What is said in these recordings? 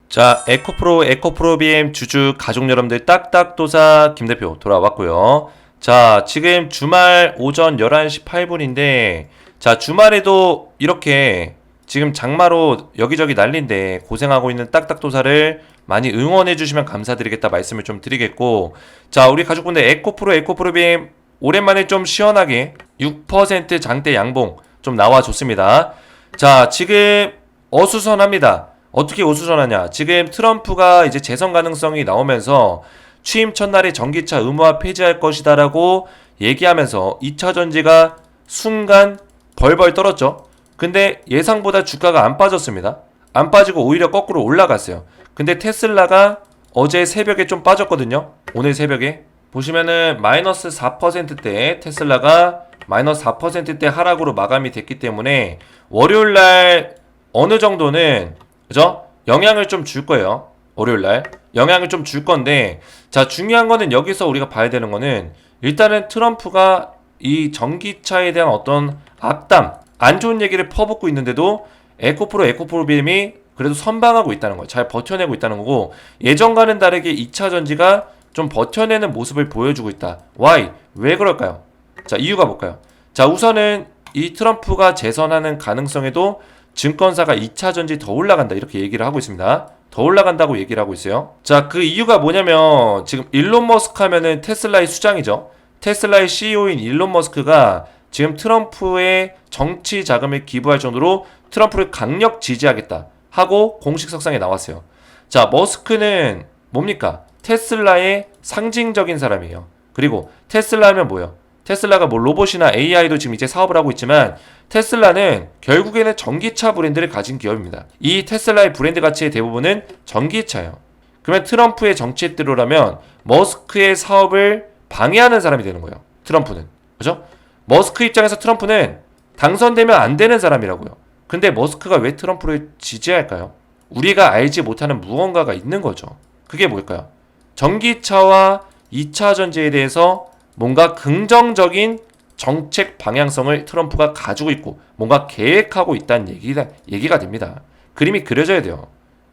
자, 에코프로 BM 주주 가족 여러분들 딱딱도사 김대표 돌아왔고요. 자, 지금 주말 오전 11시 8분인데 자, 주말에도 이렇게 지금 장마로 여기저기 난린데 고생하고 있는 딱딱도사를 많이 응원해 주시면 감사드리겠다 말씀을 좀 드리겠고, 자, 우리 가족분들 에코프로 BM 오랜만에 좀 시원하게 6% 장대 양봉 좀 나와줬습니다. 자, 지금 어수선합니다. 어떻게 어수선하냐? 지금 트럼프가 이제 재선 가능성이 나오면서 취임 첫날에 전기차 의무화 폐지할 것이다라고 얘기하면서 2차 전지가 순간 벌벌 떨었죠. 근데 예상보다 주가가 안 빠졌습니다. 안 빠지고 오히려 거꾸로 올라갔어요. 근데 테슬라가 어제 새벽에 좀 빠졌거든요. 오늘 새벽에 보시면은 마이너스 4%대 테슬라가 마이너스 4%대 하락으로 마감이 됐기 때문에 월요일날 어느 정도는 그죠? 영향을 좀 줄 거예요. 월요일날 영향을 좀 줄 건데, 자, 중요한 거는 여기서 우리가 봐야 되는 거는 일단은 트럼프가 이 전기차에 대한 어떤 악담, 안 좋은 얘기를 퍼붓고 있는데도 에코프로 BM이 그래도 선방하고 있다는 거예요. 잘 버텨내고 있다는 거고, 예전과는 다르게 2차 전지가 좀 버텨내는 모습을 보여주고 있다. Why? 왜 그럴까요? 자, 이유가 뭘까요? 자, 우선은 이 트럼프가 재선하는 가능성에도 증권사가 2차 전지 더 올라간다 이렇게 얘기를 하고 있습니다. 더 올라간다고 얘기를 하고 있어요. 자, 그 이유가 뭐냐면 지금 일론 머스크 하면은 테슬라의 수장이죠. 테슬라의 CEO인 일론 머스크가 지금 트럼프의 정치 자금을 기부할 정도로 트럼프를 강력 지지하겠다 하고 공식 석상에 나왔어요. 자, 머스크는 뭡니까? 테슬라의 상징적인 사람이에요. 그리고 테슬라 하면 뭐예요? 테슬라가 뭐 로봇이나 AI도 지금 이제 사업을 하고 있지만 테슬라는 결국에는 전기차 브랜드를 가진 기업입니다. 이 테슬라의 브랜드 가치의 대부분은 전기차예요. 그러면 트럼프의 정책대로라면 머스크의 사업을 방해하는 사람이 되는 거예요. 트럼프는. 그죠? 머스크 입장에서 트럼프는 당선되면 안 되는 사람이라고요. 근데 머스크가 왜 트럼프를 지지할까요? 우리가 알지 못하는 무언가가 있는 거죠. 그게 뭘까요? 전기차와 2차 전지에 대해서 뭔가 긍정적인 정책 방향성을 트럼프가 가지고 있고 뭔가 계획하고 있다는 얘기가 됩니다. 그림이 그려져야 돼요.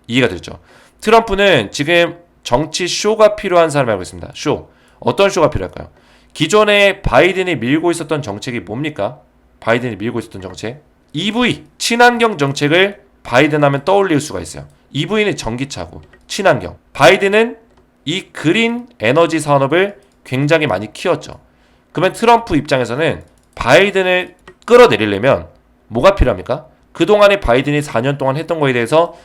이해가 되죠? 트럼프는 지금 정치 쇼가 필요한 사람이 알고 있습니다. 쇼. 어떤 쇼가 필요할까요? 기존에 바이든이 밀고 있었던 정책이 뭡니까? 바이든이 밀고 있었던 정책? EV, 친환경 정책을 바이든 하면 떠올릴 수가 있어요. EV는 전기차고 친환경. 바이든은 이 그린 에너지 산업을 굉장히 많이 키웠죠. 그러면 트럼프 입장에서는 바이든을 끌어내리려면 뭐가 필요합니까? 그동안에 바이든이 4년 동안 했던 거에 대해서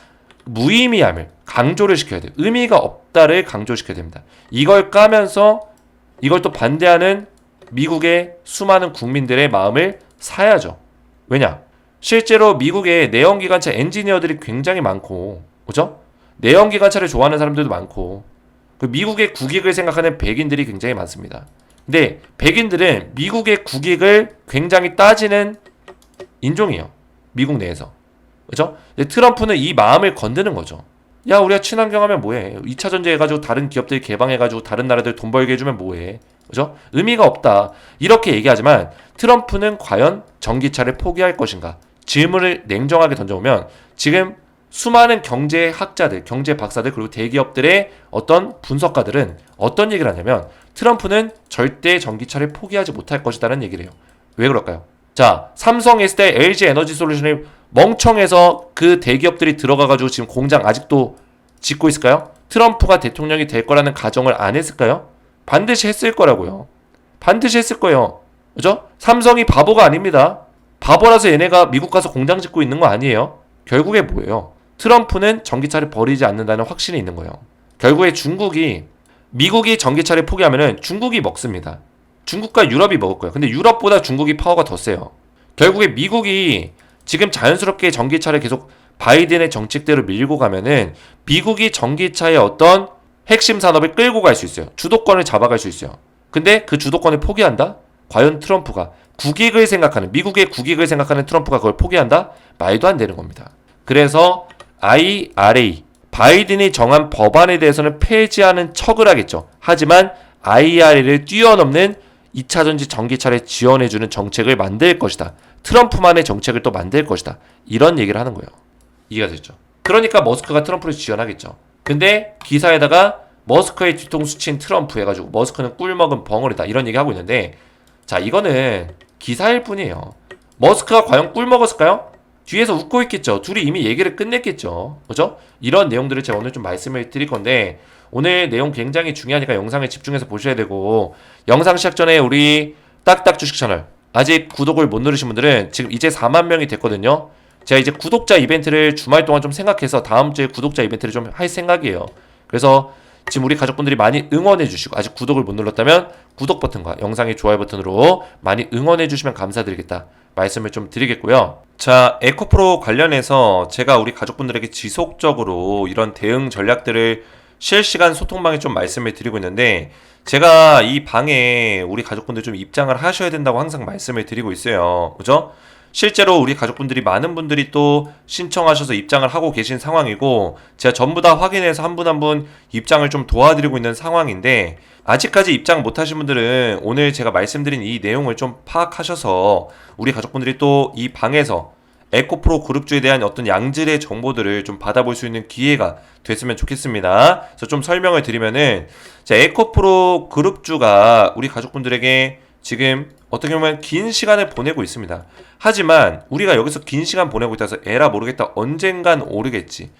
무의미함을 강조를 시켜야 돼요. 의미가 없다를 강조시켜야 됩니다. 이걸 까면서 이걸 또 반대하는 미국의 수많은 국민들의 마음을 사야죠. 왜냐? 실제로 미국의 내연기관차 엔지니어들이 굉장히 많고, 그죠? 내연기관차를 좋아하는 사람들도 많고, 미국의 국익을 생각하는 백인들이 굉장히 많습니다. 근데 백인들은 미국의 국익을 굉장히 따지는 인종이에요. 미국 내에서. 그죠? 트럼프는 이 마음을 건드는 거죠. 야, 우리가 친환경 하면 뭐해? 2차 전지 해가지고 다른 기업들 개방해가지고 다른 나라들 돈 벌게 해주면 뭐해? 그죠? 의미가 없다. 이렇게 얘기하지만 트럼프는 과연 전기차를 포기할 것인가? 질문을 냉정하게 던져보면 지금 수많은 경제학자들, 경제 박사들, 그리고 대기업들의 어떤 분석가들은 어떤 얘기를 하냐면 트럼프는 절대 전기차를 포기하지 못할 것이다라는 얘기를 해요. 왜 그럴까요? 자, 삼성 했을 때 LG 에너지 솔루션이 멍청해서 그 대기업들이 들어가가지고 지금 공장 아직도 짓고 있을까요? 트럼프가 대통령이 될 거라는 가정을 안 했을까요? 반드시 했을 거라고요. 반드시 했을 거예요. 그죠? 삼성이 바보가 아닙니다. 바보라서 얘네가 미국 가서 공장 짓고 있는 거 아니에요. 결국에 뭐예요? 트럼프는 전기차를 버리지 않는다는 확신이 있는 거예요. 결국에 미국이 전기차를 포기하면은 중국이 먹습니다. 중국과 유럽이 먹을 거예요. 근데 유럽보다 중국이 파워가 더 세요. 결국에 미국이 지금 자연스럽게 전기차를 계속 바이든의 정책대로 밀고 가면은 미국이 전기차의 어떤 핵심 산업을 끌고 갈 수 있어요. 주도권을 잡아갈 수 있어요. 근데 그 주도권을 포기한다? 과연 트럼프가 미국의 국익을 생각하는 트럼프가 그걸 포기한다? 말도 안 되는 겁니다. 그래서 IRA, 바이든이 정한 법안에 대해서는 폐지하는 척을 하겠죠. 하지만 IRA를 뛰어넘는 2차전지 전기차를 지원해주는 정책을 만들 것이다. 트럼프만의 정책을 또 만들 것이다. 이런 얘기를 하는 거예요. 이해가 됐죠? 그러니까 머스크가 트럼프를 지원하겠죠. 근데 기사에다가 머스크의 뒤통수 친 트럼프 해가지고 머스크는 꿀먹은 벙어리다 이런 얘기 하고 있는데, 자, 이거는 기사일 뿐이에요. 머스크가 과연 꿀먹었을까요? 뒤에서 웃고 있겠죠. 둘이 이미 얘기를 끝냈겠죠. 그죠? 이런 내용들을 제가 오늘 좀 말씀을 드릴 건데, 오늘 내용 굉장히 중요하니까 영상에 집중해서 보셔야 되고, 영상 시작 전에 우리 딱딱 주식 채널 아직 구독을 못 누르신 분들은 지금 이제 4만 명이 됐거든요. 제가 이제 구독자 이벤트를 주말 동안 좀 생각해서 다음 주에 구독자 이벤트를 좀 할 생각이에요. 그래서 지금 우리 가족분들이 많이 응원해 주시고, 아직 구독을 못 눌렀다면 구독 버튼과 영상의 좋아요 버튼으로 많이 응원해 주시면 감사드리겠다 말씀을 좀 드리겠고요. 자, 에코프로 관련해서 제가 우리 가족분들에게 지속적으로 이런 대응 전략들을 실시간 소통방에 좀 말씀을 드리고 있는데, 제가 이 방에 우리 가족분들 좀 입장을 하셔야 된다고 항상 말씀을 드리고 있어요. 그죠? 실제로 우리 가족분들이 많은 분들이 또 신청하셔서 입장을 하고 계신 상황이고, 제가 전부 다 확인해서 한 분 한 분 입장을 좀 도와드리고 있는 상황인데, 아직까지 입장 못 하신 분들은 오늘 제가 말씀드린 이 내용을 좀 파악하셔서 우리 가족분들이 또 이 방에서 에코프로 그룹주에 대한 어떤 양질의 정보들을 좀 받아볼 수 있는 기회가 됐으면 좋겠습니다. 그래서 좀 설명을 드리면은, 자, 에코프로 그룹주가 우리 가족분들에게 지금 어떻게 보면 긴 시간을 보내고 있습니다. 하지만 우리가 여기서 긴 시간 보내고 있다서 에라 모르겠다, 언젠간 오르겠지,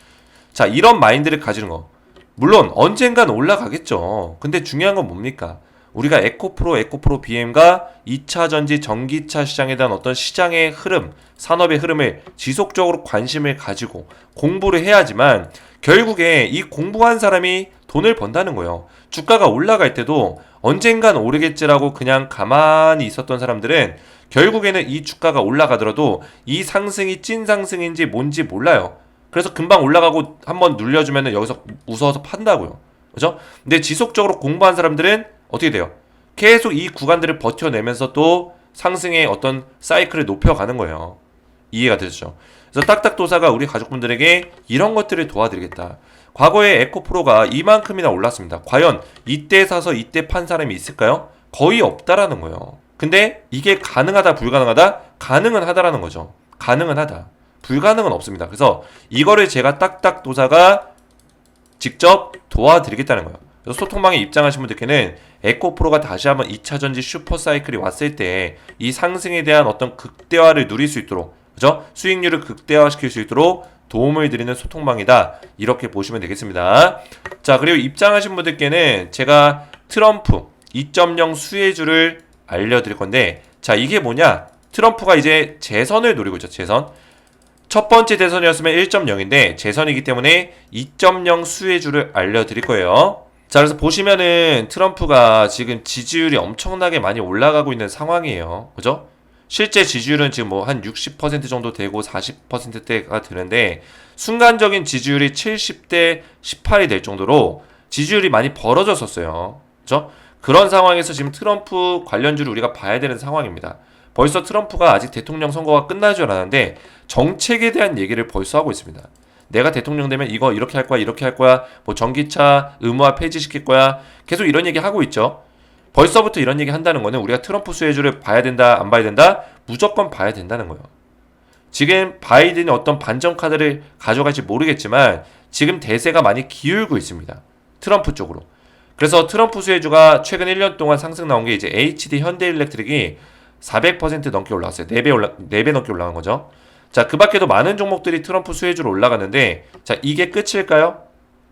자, 이런 마인드를 가지는 거, 물론 언젠간 올라가겠죠. 근데 중요한 건 뭡니까? 우리가 에코프로 BM과 2차 전지 전기차 시장에 대한 어떤 시장의 흐름, 산업의 흐름을 지속적으로 관심을 가지고 공부를 해야지만 결국에 이 공부한 사람이 돈을 번다는 거예요. 주가가 올라갈 때도 언젠간 오르겠지라고 그냥 가만히 있었던 사람들은 결국에는 이 주가가 올라가더라도 이 상승이 찐 상승인지 뭔지 몰라요. 그래서 금방 올라가고 한번 눌려주면 여기서 무서워서 판다고요. 그죠? 근데 지속적으로 공부한 사람들은 어떻게 돼요? 계속 이 구간들을 버텨내면서 또 상승의 어떤 사이클을 높여가는 거예요. 이해가 되죠? 그래서 딱딱도사가 우리 가족분들에게 이런 것들을 도와드리겠다. 과거에 에코프로가 이만큼이나 올랐습니다. 과연 이때 사서 이때 판 사람이 있을까요? 거의 없다라는 거예요. 근데 이게 가능하다 불가능하다? 가능은 하다라는 거죠. 가능은 하다. 불가능은 없습니다. 그래서 이거를 제가 딱딱도사가 직접 도와드리겠다는 거예요. 그래서 소통방에 입장하신 분들께는 에코프로가 다시 한번 2차전지 슈퍼사이클이 왔을 때 이 상승에 대한 어떤 극대화를 누릴 수 있도록, 그죠? 수익률을 극대화시킬 수 있도록 도움을 드리는 소통방이다, 이렇게 보시면 되겠습니다. 자, 그리고 입장하신 분들께는 제가 트럼프 2.0 수혜주를 알려드릴 건데, 자, 이게 뭐냐? 트럼프가 이제 재선을 노리고 있죠. 재선. 첫 번째 대선이었으면 1.0인데 재선이기 때문에 2.0 수혜주를 알려드릴 거예요. 자, 그래서 보시면은 트럼프가 지금 지지율이 엄청나게 많이 올라가고 있는 상황이에요. 그죠? 실제 지지율은 지금 뭐 한 60% 정도 되고 40%대가 되는데, 순간적인 지지율이 70대 18이 될 정도로 지지율이 많이 벌어졌었어요. 그죠? 그런 상황에서 지금 트럼프 관련주를 우리가 봐야 되는 상황입니다. 벌써 트럼프가 아직 대통령 선거가 끝날 줄 알았는데 정책에 대한 얘기를 벌써 하고 있습니다. 내가 대통령 되면 이거 이렇게 할 거야, 이렇게 할 거야, 뭐 전기차 의무화 폐지시킬 거야, 계속 이런 얘기 하고 있죠. 벌써부터 이런 얘기 한다는 거는 우리가 트럼프 수혜주를 봐야 된다, 안 봐야 된다? 무조건 봐야 된다는 거예요. 지금 바이든이 어떤 반전 카드를 가져갈지 모르겠지만 지금 대세가 많이 기울고 있습니다. 트럼프 쪽으로. 그래서 트럼프 수혜주가 최근 1년 동안 상승 나온 게 이제 HD 현대일렉트릭이 400% 넘게 올라갔어요. 4배 넘게 올라간 거죠. 자, 그 밖에도 많은 종목들이 트럼프 수혜주로 올라갔는데, 자, 이게 끝일까요?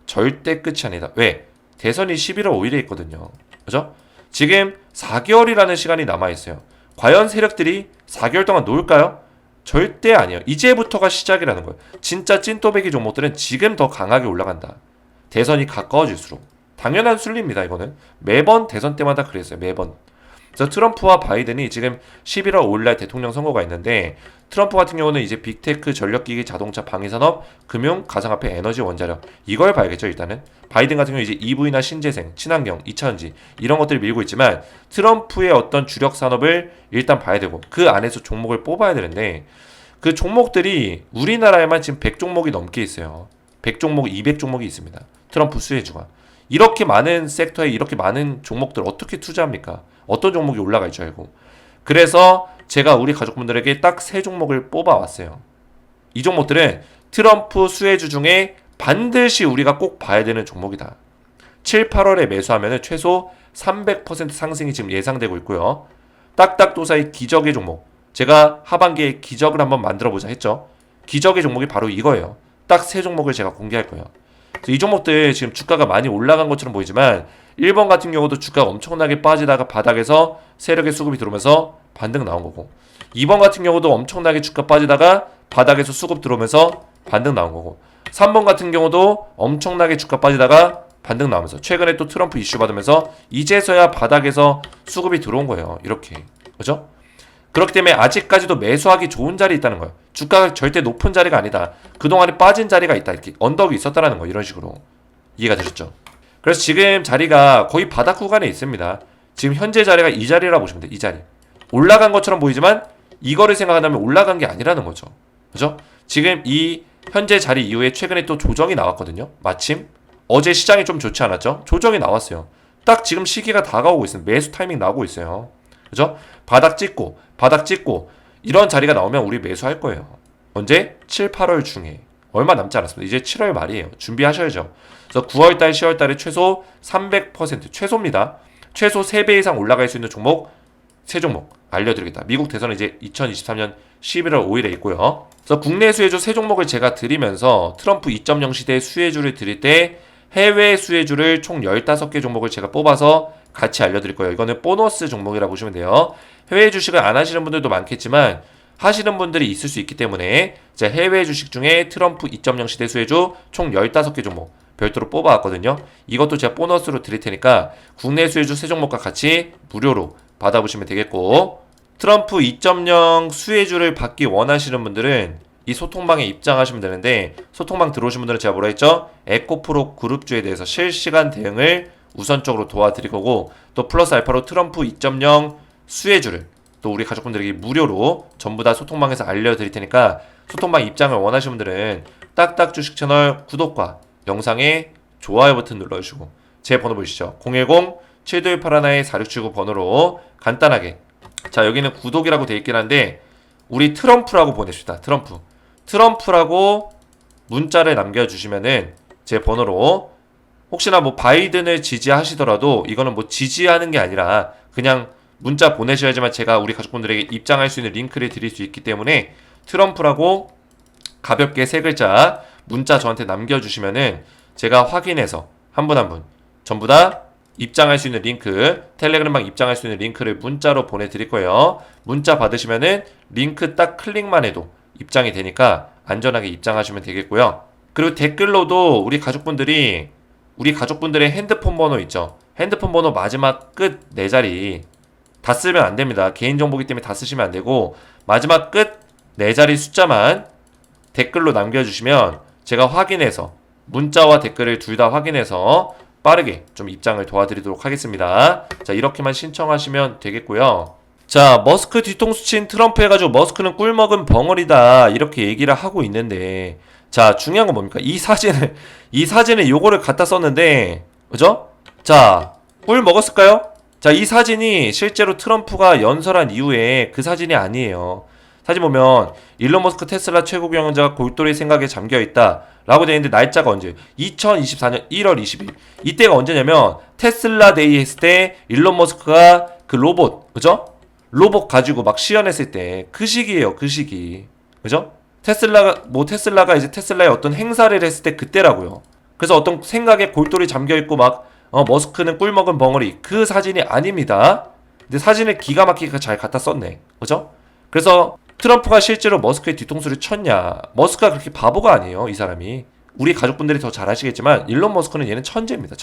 절대 끝이 아니다. 왜? 대선이 11월 5일에 있거든요. 그죠? 지금 4개월이라는 시간이 남아있어요. 과연 세력들이 4개월 동안 놀까요? 절대 아니에요. 이제부터가 시작이라는 거예요. 진짜 찐또배기 종목들은 지금 더 강하게 올라간다. 대선이 가까워질수록. 당연한 순리입니다, 이거는. 매번 대선 때마다 그랬어요, 매번. 그래서 트럼프와 바이든이 지금 11월 5일날 대통령 선거가 있는데, 트럼프 같은 경우는 이제 빅테크, 전력기기, 자동차, 방위산업, 금융, 가상화폐, 에너지, 원자력, 이걸 봐야겠죠. 일단은 바이든 같은 경우 이제 EV나 신재생, 친환경, 2차전지 이런 것들을 밀고 있지만, 트럼프의 어떤 주력 산업을 일단 봐야 되고 그 안에서 종목을 뽑아야 되는데, 그 종목들이 우리나라에만 지금 100종목이 넘게 있어요. 100종목, 200종목이 있습니다. 트럼프 수혜주가. 이렇게 많은 섹터에 이렇게 많은 종목들 어떻게 투자합니까? 어떤 종목이 올라갈 줄 알고. 그래서 제가 우리 가족분들에게 딱 3종목을 뽑아왔어요. 이 종목들은 트럼프 수혜주 중에 반드시 우리가 꼭 봐야 되는 종목이다. 7, 8월에 매수하면 최소 300% 상승이 지금 예상되고 있고요. 딱딱도사의 기적의 종목. 제가 하반기에 기적을 한번 만들어보자 했죠. 기적의 종목이 바로 이거예요. 딱 세 종목을 제가 공개할 거예요. 이 종목들 지금 주가가 많이 올라간 것처럼 보이지만 1번 같은 경우도 주가가 엄청나게 빠지다가 바닥에서 세력의 수급이 들어오면서 반등 나온 거고, 2번 같은 경우도 엄청나게 주가 빠지다가 바닥에서 수급 들어오면서 반등 나온 거고, 3번 같은 경우도 엄청나게 주가 빠지다가 반등 나오면서 최근에 또 트럼프 이슈 받으면서 이제서야 바닥에서 수급이 들어온 거예요. 이렇게. 그죠? 그렇기 때문에 아직까지도 매수하기 좋은 자리에 있다는 거예요. 주가가 절대 높은 자리가 아니다. 그동안에 빠진 자리가 있다. 이렇게 언덕이 있었다라는 거. 이런 식으로. 이해가 되셨죠? 그래서 지금 자리가 거의 바닥 구간에 있습니다. 지금 현재 자리가 이 자리라고 보시면 돼요. 이 자리. 올라간 것처럼 보이지만 이거를 생각한다면 올라간 게 아니라는 거죠. 그죠? 지금 이 현재 자리 이후에 최근에 또 조정이 나왔거든요. 마침 어제 시장이 좀 좋지 않았죠? 조정이 나왔어요. 딱 지금 시기가 다가오고 있어요. 매수 타이밍 나오고 있어요. 그죠? 바닥 찍고 이런 자리가 나오면 우리 매수할 거예요. 언제? 7, 8월 중에. 얼마 남지 않았습니다. 이제 7월 말이에요. 준비하셔야죠. 그래서 9월달, 10월달에 최소 300% 최소입니다. 최소 3배 이상 올라갈 수 있는 종목 3종목 알려드리겠다. 미국 대선은 이제 2023년 11월 5일에 있고요. 그래서 국내 수혜주 3종목을 제가 드리면서 트럼프 2.0 시대 수혜주를 드릴 때 해외 수혜주를 총 15개 종목을 제가 뽑아서 같이 알려드릴 거예요. 이거는 보너스 종목이라고 보시면 돼요. 해외 주식을 안 하시는 분들도 많겠지만 하시는 분들이 있을 수 있기 때문에 제가 해외 주식 중에 트럼프 2.0 시대 수혜주 총 15개 종목 별도로 뽑아왔거든요. 이것도 제가 보너스로 드릴 테니까 국내 수혜주 3종목과 같이 무료로 받아보시면 되겠고, 트럼프 2.0 수혜주를 받기 원하시는 분들은 이 소통방에 입장하시면 되는데, 소통방 들어오신 분들은 제가 뭐라 했죠? 에코프로 그룹주에 대해서 실시간 대응을 우선적으로 도와드릴 거고, 또 플러스 알파로 트럼프 2.0 수혜주를 또 우리 가족분들에게 무료로 전부 다 소통방에서 알려드릴 테니까 소통방 입장을 원하시는 분들은 딱딱 주식 채널 구독과 영상에 좋아요 버튼 눌러주시고 제 번호 보이시죠? 010-7281-4679 번호로 간단하게, 자 여기는 구독이라고 되어 있긴 한데 우리 트럼프라고 보내십시다. 트럼프라고 문자를 남겨주시면은 제 번호로, 혹시나 뭐 바이든을 지지하시더라도 이거는 뭐 지지하는 게 아니라 그냥 문자 보내셔야지만 제가 우리 가족분들에게 입장할 수 있는 링크를 드릴 수 있기 때문에 트럼프라고 가볍게 3글자 문자 저한테 남겨주시면은 제가 확인해서 한 분 한 분 전부 다 입장할 수 있는 링크, 텔레그램방 입장할 수 있는 링크를 문자로 보내드릴 거예요. 문자 받으시면은 링크 딱 클릭만 해도 입장이 되니까 안전하게 입장하시면 되겠고요. 그리고 댓글로도 우리 가족분들의 핸드폰 번호 있죠. 핸드폰 번호 마지막 끝 4자리 다 쓰면 안 됩니다. 개인정보기 때문에 다 쓰시면 안 되고 마지막 끝 4자리 숫자만 댓글로 남겨주시면 제가 확인해서 문자와 댓글을 둘 다 확인해서 빠르게 좀 입장을 도와드리도록 하겠습니다. 자 이렇게만 신청하시면 되겠고요. 자 머스크 뒤통수 친 트럼프 해가지고 머스크는 꿀먹은 벙어리다 이렇게 얘기를 하고 있는데, 자 중요한 건 뭡니까? 이 사진에 요거를 갖다 썼는데 그죠? 자 꿀 먹었을까요? 자 이 사진이 실제로 트럼프가 연설한 이후에 그 사진이 아니에요. 사진 보면 일론 머스크 테슬라 최고 경영자가 골똘히 생각에 잠겨있다 라고 되어 있는데 날짜가 언제? 2024년 1월 20일. 이때가 언제냐면 테슬라 데이 했을 때 일론 머스크가 그 로봇, 그죠? 로봇 가지고 막 시연했을 때 그 시기예요. 그 시기. 그죠? 테슬라가 이제 테슬라의 어떤 행사를 했을 때 그때라고요. 그래서 어떤 생각에 골똘히 잠겨있고 막 머스크는 꿀먹은 벙어리, 그 사진이 아닙니다. 근데 사진을 기가 막히게 잘 갖다 썼네. 그죠? 그래서 트럼프가 실제로 머스크의 뒤통수를 쳤냐? 머스크가 그렇게 바보가 아니에요. 이 사람이. 우리 가족분들이 더 잘 아시겠지만 일론 머스크는 얘는 천재입니다.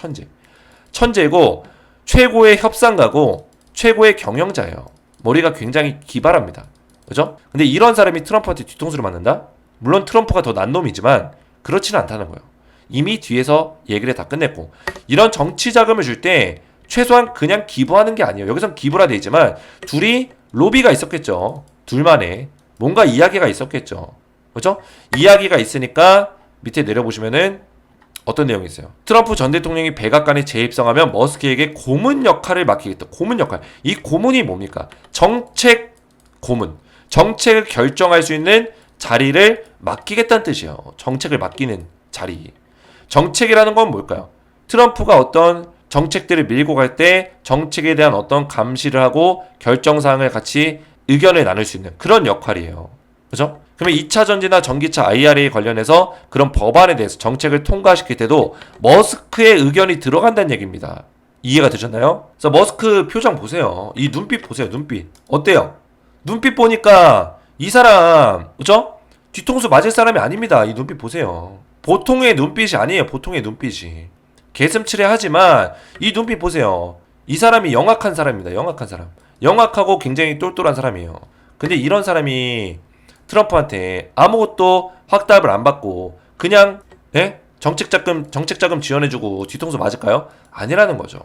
천재고 최고의 협상가고 최고의 경영자예요. 머리가 굉장히 기발합니다. 그죠? 근데 이런 사람이 트럼프한테 뒤통수를 맞는다? 물론 트럼프가 더 난 놈이지만 그렇지는 않다는 거예요. 이미 뒤에서 얘기를 다 끝냈고, 이런 정치 자금을 줄 때 최소한 그냥 기부하는 게 아니에요. 여기선 기부라 돼 있지만 둘이 로비가 있었겠죠. 둘만의 뭔가 이야기가 있었겠죠. 그죠? 이야기가 있으니까 밑에 내려보시면은 어떤 내용이 있어요. 트럼프 전 대통령이 백악관에 재입성하면 머스크에게 고문 역할을 맡기겠다. 고문 역할. 이 고문이 뭡니까? 정책 고문. 정책을 결정할 수 있는 자리를 맡기겠다는 뜻이에요. 정책을 맡기는 자리. 정책이라는 건 뭘까요? 트럼프가 어떤 정책들을 밀고 갈 때 정책에 대한 어떤 감시를 하고 결정사항을 같이 의견을 나눌 수 있는 그런 역할이에요. 그죠? 그러면 2차 전지나 전기차 IRA 관련해서 그런 법안에 대해서 정책을 통과시킬 때도 머스크의 의견이 들어간다는 얘기입니다. 이해가 되셨나요? 그래서 머스크 표정 보세요. 이 눈빛 보세요. 눈빛. 어때요? 눈빛 보니까 이 사람, 그죠? 뒤통수 맞을 사람이 아닙니다. 이 눈빛 보세요. 보통의 눈빛이 아니에요. 보통의 눈빛이. 개슴츠레 하지만 이 눈빛 보세요. 이 사람이 영악한 사람입니다. 영악한 사람. 영악하고 굉장히 똘똘한 사람이에요. 근데 이런 사람이 트럼프한테 아무것도 확답을 안 받고 그냥 정책자금 지원해주고 뒤통수 맞을까요? 아니라는 거죠.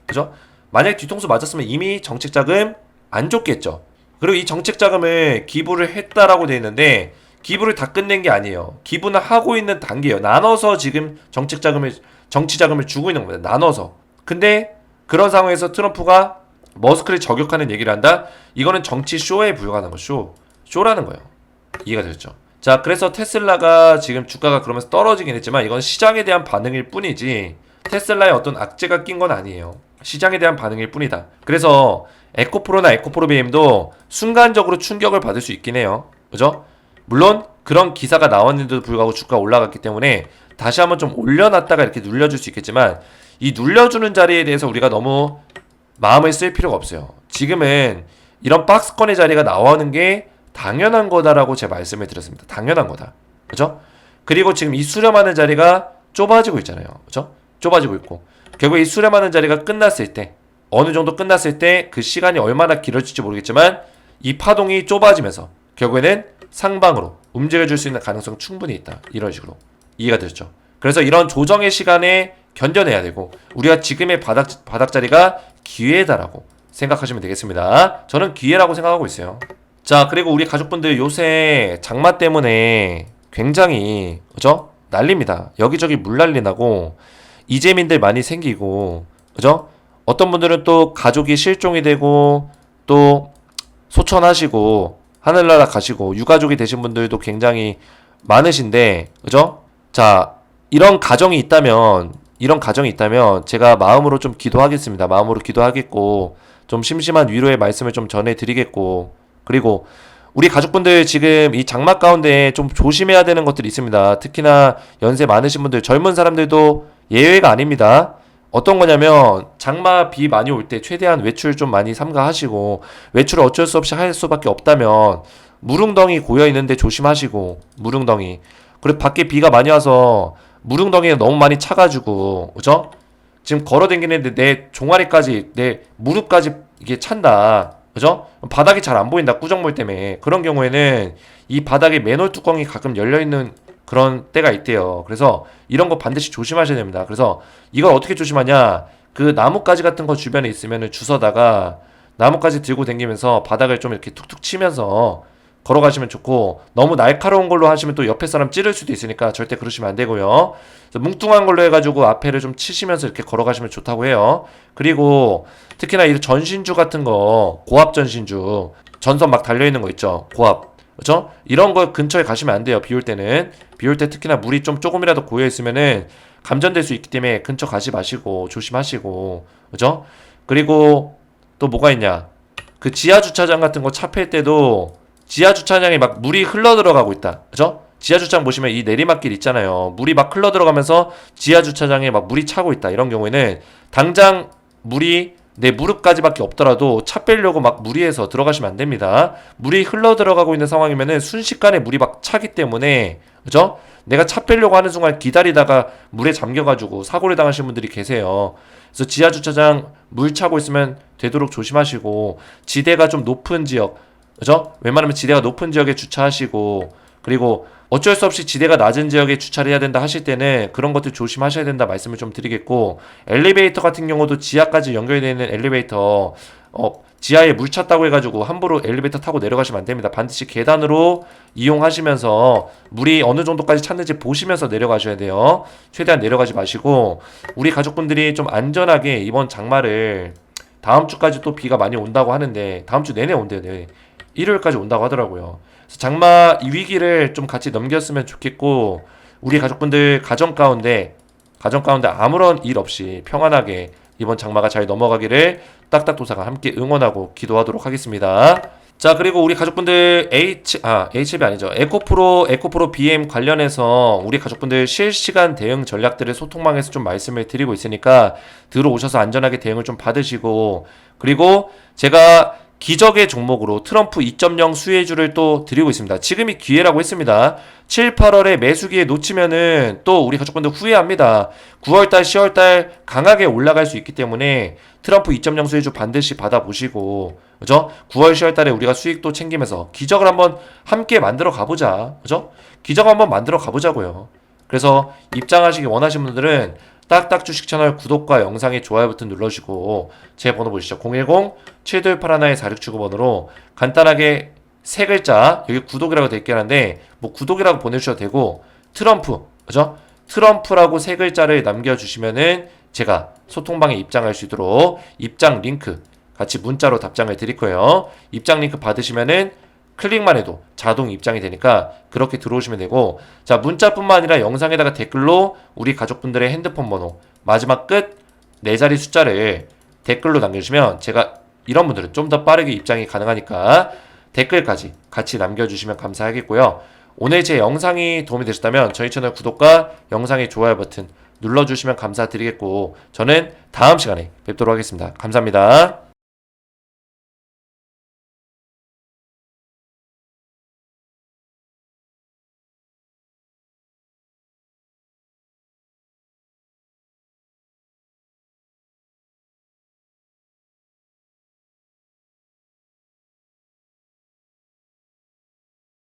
그죠? 만약 뒤통수 맞았으면 이미 정책자금 안 줬겠죠. 그리고 이 정책자금을 기부를 했다라고 돼 있는데 기부를 다 끝낸 게 아니에요. 기부는 하고 있는 단계예요. 나눠서 지금 정치자금을 주고 있는 겁니다. 나눠서. 근데 그런 상황에서 트럼프가 머스크를 저격하는 얘기를 한다? 이거는 정치 쇼에 불과한 거. 쇼라는 거예요. 이해가 되셨죠? 자, 그래서 테슬라가 지금 주가가 그러면서 떨어지긴 했지만 이건 시장에 대한 반응일 뿐이지 테슬라에 어떤 악재가 낀 건 아니에요. 시장에 대한 반응일 뿐이다. 그래서 에코프로나 에코프로 BM도 순간적으로 충격을 받을 수 있긴 해요. 그죠? 물론 그런 기사가 나왔는데도 불구하고 주가가 올라갔기 때문에 다시 한번 좀 올려놨다가 이렇게 눌려줄 수 있겠지만 이 눌려주는 자리에 대해서 우리가 너무 마음을 쓸 필요가 없어요. 지금은 이런 박스권의 자리가 나오는 게 당연한 거다라고 제가 말씀을 드렸습니다. 당연한 거다. 그죠? 그리고 지금 이 수렴하는 자리가 좁아지고 있잖아요. 그죠? 좁아지고 있고 결국 이 수렴하는 자리가 끝났을 때 어느 정도 끝났을 때 그 시간이 얼마나 길어질지 모르겠지만 이 파동이 좁아지면서 결국에는 상방으로 움직여줄 수 있는 가능성 충분히 있다. 이런 식으로 이해가 되셨죠? 그래서 이런 조정의 시간에 견뎌내야 되고 우리가 지금의 바닥자리가 기회다라고 생각하시면 되겠습니다. 저는 기회라고 생각하고 있어요. 자, 그리고 우리 가족분들 요새 장마 때문에 굉장히 그죠? 난립니다. 여기저기 물난리 나고 이재민들 많이 생기고 그죠? 어떤 분들은 또 가족이 실종이 되고 또 소천하시고 하늘나라 가시고 유가족이 되신 분들도 굉장히 많으신데 그죠? 자, 이런 가정이 있다면 제가 마음으로 좀 기도하겠습니다. 마음으로 기도하겠고 좀 심심한 위로의 말씀을 좀 전해드리겠고 그리고 우리 가족분들 지금 이 장마 가운데 좀 조심해야 되는 것들이 있습니다. 특히나 연세 많으신 분들, 젊은 사람들도 예외가 아닙니다. 어떤 거냐면 장마 비 많이 올 때 최대한 외출 좀 많이 삼가하시고 외출을 어쩔 수 없이 할 수밖에 없다면 무릉덩이 고여 있는데 조심하시고 무릉덩이 그리고 밖에 비가 많이 와서 무릉덩이가 너무 많이 차가지고 그죠? 지금 걸어 다니는데 내 종아리까지 내 무릎까지 이게 찬다 그죠? 바닥이 잘 안 보인다 꾸정물 때문에 그런 경우에는 이 바닥에 맨홀 뚜껑이 가끔 열려있는 그런 때가 있대요. 그래서 이런 거 반드시 조심하셔야 됩니다. 그래서 이걸 어떻게 조심하냐 그 나뭇가지 같은 거 주변에 있으면 주워다가 나뭇가지 들고 다니면서 바닥을 좀 이렇게 툭툭 치면서 걸어가시면 좋고 너무 날카로운 걸로 하시면 또 옆에 사람 찌를 수도 있으니까 절대 그러시면 안 되고요. 그래서 뭉뚱한 걸로 해가지고 앞에를 좀 치시면서 이렇게 걸어가시면 좋다고 해요. 그리고 특히나 이 전신주 같은 거 고압 전신주 전선 막 달려있는 거 있죠. 고압 그렇죠? 이런 거 근처에 가시면 안 돼요. 비 올 때는 비 올 때 특히나 물이 좀 조금이라도 고여 있으면은 감전될 수 있기 때문에 근처 가지 마시고 조심하시고 그죠? 그리고 또 뭐가 있냐 그 지하 주차장 같은 거 차 팰 때도 지하 주차장에 막 물이 흘러 들어가고 있다. 그죠? 지하 주차장 보시면 이 내리막길 있잖아요. 물이 막 흘러 들어가면서 지하 주차장에 막 물이 차고 있다. 이런 경우에는 당장 물이 내 무릎까지밖에 없더라도 차 빼려고 막 무리해서 들어가시면 안 됩니다. 물이 흘러 들어가고 있는 상황이면은 순식간에 물이 막 차기 때문에 그죠? 내가 차 빼려고 하는 순간 기다리다가 물에 잠겨가지고 사고를 당하신 분들이 계세요. 그래서 지하 주차장 물 차고 있으면 되도록 조심하시고 지대가 좀 높은 지역 그죠? 웬만하면 지대가 높은 지역에 주차하시고 그리고 어쩔 수 없이 지대가 낮은 지역에 주차를 해야 된다 하실 때는 그런 것들 조심하셔야 된다 말씀을 좀 드리겠고 엘리베이터 같은 경우도 지하까지 연결되어 있는 엘리베이터 지하에 물 찼다고 해가지고 함부로 엘리베이터 타고 내려가시면 안 됩니다. 반드시 계단으로 이용하시면서 물이 어느 정도까지 찼는지 보시면서 내려가셔야 돼요. 최대한 내려가지 마시고 우리 가족분들이 좀 안전하게 이번 장마를 다음 주까지 또 비가 많이 온다고 하는데 다음 주 내내 온대요. 네. 일요일까지 온다고 하더라고요. 그래서 장마 이 위기를 좀 같이 넘겼으면 좋겠고, 우리 가족분들 가정 가운데 아무런 일 없이 평안하게 이번 장마가 잘 넘어가기를 딱딱도사가 함께 응원하고 기도하도록 하겠습니다. 자, 그리고 우리 가족분들 HB 아니죠. 에코프로 BM 관련해서 우리 가족분들 실시간 대응 전략들을 소통망에서 좀 말씀을 드리고 있으니까 들어오셔서 안전하게 대응을 좀 받으시고, 그리고 제가 기적의 종목으로 트럼프 2.0 수혜주를 또 드리고 있습니다. 지금이 기회라고 했습니다. 7, 8월에 매수기에 놓치면은 또 우리 가족분들 후회합니다. 9월달, 10월달 강하게 올라갈 수 있기 때문에 트럼프 2.0 수혜주 반드시 받아보시고, 그죠? 9월, 10월달에 우리가 수익도 챙기면서 기적을 한번 함께 만들어 가보자. 그죠? 기적 한번 만들어 가보자고요. 그래서 입장하시기 원하시는 분들은 딱딱 주식 채널 구독과 영상에 좋아요 버튼 눌러주시고 제 번호 보시죠. 010-7281-4679번으로 간단하게 세 글자 여기 구독이라고 되어 있긴 한데 뭐 구독이라고 보내주셔도 되고 트럼프 그죠? 트럼프라고 세 글자를 남겨주시면은 제가 소통방에 입장할 수 있도록 입장 링크 같이 문자로 답장을 드릴 거예요. 입장 링크 받으시면은 클릭만 해도 자동 입장이 되니까 그렇게 들어오시면 되고, 자, 문자뿐만 아니라 영상에다가 댓글로 우리 가족분들의 핸드폰 번호 마지막 끝 4자리 숫자를 댓글로 남겨주시면 제가 이런 분들은 좀 더 빠르게 입장이 가능하니까 댓글까지 같이 남겨주시면 감사하겠고요. 오늘 제 영상이 도움이 되셨다면 저희 채널 구독과 영상의 좋아요 버튼 눌러주시면 감사드리겠고, 저는 다음 시간에 뵙도록 하겠습니다. 감사합니다.